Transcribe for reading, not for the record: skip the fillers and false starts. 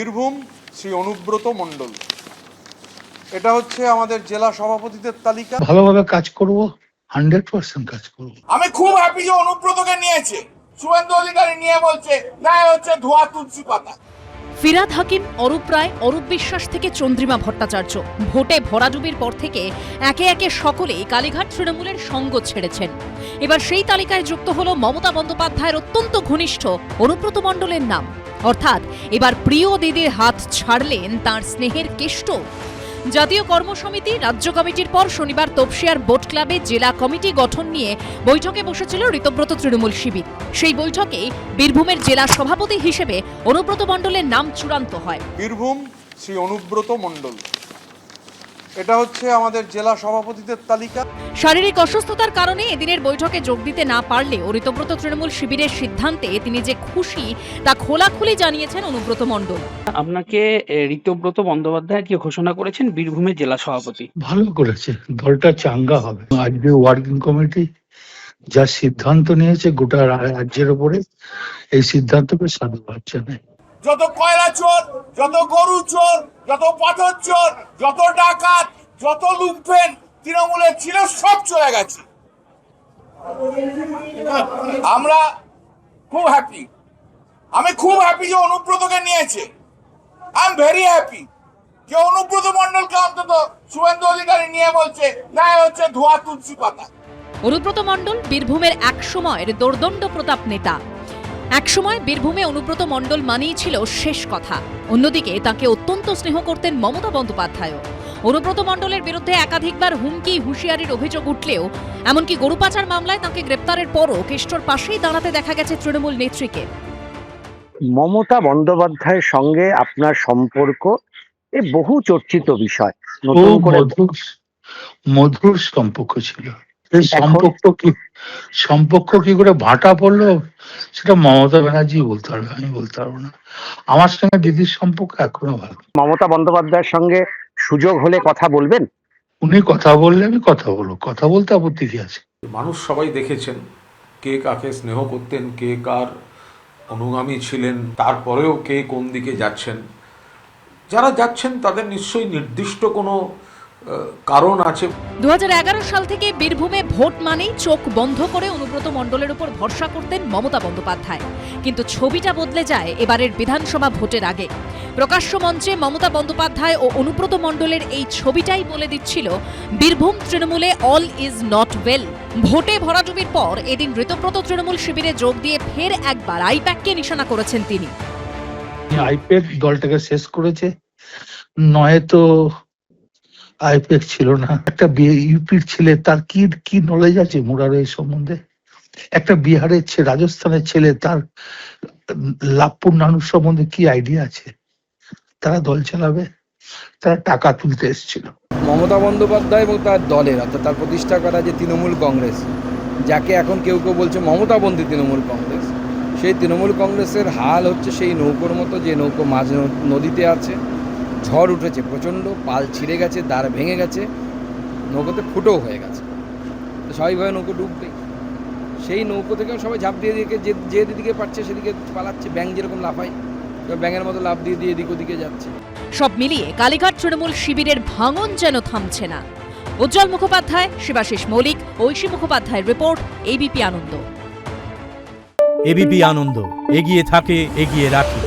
বীরভূম শ্রী অনুব্রত মণ্ডল। এটা হচ্ছে আমাদের জেলা সভাপতিদের তালিকা। ভালোভাবে কাজ করব, 100% কাজ করব। আমি খুব হ্যাপি যে অনুব্রতকে নিয়েছে, শুভেন্দু অধিকারী নিয়ে বলছে না হচ্ছে ধোয়া তুলসী পাতা। ফিরাদ হাকিম, অরূপ রায়, অরূপ বিশ্বাস থেকে চন্দ্রিমা ভট্টাচার্য ভোটে ভরাডুবির পর থেকে একে একে সকলেই কালীঘাট তৃণমূলের সঙ্গ ছেড়েছেন। এবার সেই তালিকায় যুক্ত হলো মমতা বন্দ্যোপাধ্যায়ের অত্যন্ত ঘনিষ্ঠ অনুব্রত মণ্ডলের নাম। অর্থাৎ এবার প্রিয় দিদির হাত ছাড়লেন তাঁর স্নেহের কেষ্ট। জাতীয় কর্মসমিতি রাজ্য কমিটির পর শনিবার তপসিয়ার বোট ক্লাবে জেলা কমিটি গঠন নিয়ে বৈঠকে বসেছিল ঋতব্রত তৃণমূল শিবির। সেই বৈঠকে বীরভূমের জেলা সভাপতি হিসেবে অনুব্রত মণ্ডলের নাম চূড়ান্ত হয়। বীরভূম শ্রী অনুব্রত মণ্ডল। এটা হচ্ছে আমাদের জেলা সভাপতিদের তালিকা। শারীরিক অসুস্থতার কারণে এদিনের বৈঠকে যোগ দিতে না পারলেও ঋতব্রত তৃণমূল শিবিরের সিদ্ধান্তে তিনি যে খুশি তা খোলাখুলি জানিয়েছেন অনুব্রত মণ্ডল। আপনাকে ঋতব্রত বন্দ্যোপাধ্যায় কি ঘোষণা করেছেন বীরভূমের জেলা সভাপতি? ভালো করেছে, দলটা চাঙ্গা হবে। আজকে ওয়ার্কিং কমিটি যা সিদ্ধান্ত নিয়েছে গোটা রাজ্যের উপরে, এই সিদ্ধান্তকে সাধুবাদ জানাই। যত কয়লা চোর, যত গরু চোর, যত পাথর চোর, যত ডাকাত, যত লুম্পেন তৃণমূলের ছিল সব চলে গেছে। আমরা খুব হ্যাপি। আমি খুব হ্যাপি যে অনুব্রতকে নিয়েছে। আই এম ভেরি হ্যাপি যে অনুব্রত মণ্ডলকে অন্তত শুভেন্দু অধিকারী নিয়ে বলছে না হচ্ছে ধোয়া তুলসী পাতা। অনুব্রত মণ্ডল বীরভূমের এক সময়ের দোর্দণ্ড প্রতাপ নেতা। একসময় বীরভূমে অনুব্রত মণ্ডল মানেই ছিল শেষ কথা। অন্যদিকে তাকে অত্যন্ত স্নেহ করতেন মমতা বন্দ্যোপাধ্যায়ও। অনুব্রত মণ্ডলের বিরুদ্ধে একাধিকবার হুমকি হুঁশিয়ারির অভিযোগ উঠলেও এমনকি গরু পাচার মামলায় তাকে গ্রেপ্তারের পরও কেষ্টর পাশেই দাঁড়াতে দেখা গেছে তৃণমূল নেত্রীকে। মমতা বন্দ্যোপাধ্যায়ের সঙ্গে আপনার সম্পর্ক এ বহু চর্চিত বিষয়। নতুন করে মধুর সম্পর্ক ছিল। এই সম্পর্ক কি করে ভাটা পড়লো সেটা মমতা ব্যানার্জি বলতে পারবে, আমি বলতে পারবো না। আমার সঙ্গে দিদির সম্পর্ক এখনো ভালো। মমতা বন্দ্যোপাধ্যায়ের সঙ্গে সুযোগ হলে কথা বলবেন? উনি কথা বললে আমি কথা বলবো, কথা বলতে আপত্তি কি আছে? মানুষ সবাই দেখেছেন কে কাকে স্নেহ করতেন, কে কার অনুগামী ছিলেন, তারপরেও কে কোন দিকে যাচ্ছেন। যারা যাচ্ছেন তাদের নিশ্চয়ই নির্দিষ্ট কোনো কারণ আছে। 2011 সাল থেকে বীরভূমে ভোট মানেই চোখ বন্ধ করে অনুব্রত মণ্ডলের উপর ভরসা করতেন মমতা বন্দ্যোপাধ্যায়। কিন্তু ছবিটা বদলে যায় এবারের বিধানসভা ভোটের আগে। প্রকাশ্য মঞ্চে মমতা বন্দ্যোপাধ্যায় ও অনুব্রত মণ্ডলের এই ছবিটাই বলে দিচ্ছিল বীরভূম তৃণমূলে অল ইজ নট ওয়েল। ভোটে ভরাডুবির পর এদিন ঋতব্রত তৃণমূল শিবিরে যোগ দিয়ে ফের একবার আইপ্যাককে নিশানা করেছেন তিনি। আইপ্যাক দলটাকে শেষ করেছে, নয়তো আইপ্যাক ছিল না। একটা ইউপির ছেলে, তার কি নলেজ আছে মুরার এই সম্বন্ধে? একটা বিহারের ছেলে, রাজস্থানের ছেলে, তার লাভপুর নানুর সম্বন্ধে কি আইডিয়া আছে? তারা দল চালাবে, তারা টাকা তুলতে এসেছিল। মমতা বন্দ্যোপাধ্যায় এবং তার দলের, অর্থাৎ তার প্রতিষ্ঠা করা যে তৃণমূল কংগ্রেস, যাকে এখন কেউ কেউ বলছে মমতাবন্দী তৃণমূল কংগ্রেস, সেই তৃণমূল কংগ্রেসের হাল হচ্ছে সেই নৌকোর মতো, যে নৌকো মাঝ নদীতে আছে, ঝড় উঠেছে প্রচণ্ড, পাল ছিঁড়ে গেছে, দাঁড় ভেঙে গেছে, নৌকোতে ফুটো হয়ে গেছে, তো স্বাভাবিকভাবে নৌকো ডুববে। সেই নৌকো থেকে সবাই ঝাঁপ দিয়ে দিয়ে যেদিকে পারছে সেদিকে পালাচ্ছে। ব্যাঙ যেরকম লাফায়, ব্যাঙের মতো লাফ দিয়ে দিয়ে এদিক ওদিকে যাচ্ছে। সব মিলিয়ে কালীঘাট তৃণমূল শিবিরের ভাঙন যেন থামছে না। উজ্জ্বল মুখোপাধ্যায়, শিবাশিস মৌলিক, ঐশী মুখোপাধ্যায়ের রিপোর্ট, এবিপি আনন্দ। এবিপি আনন্দ, এগিয়ে থাকে, এগিয়ে রাখে।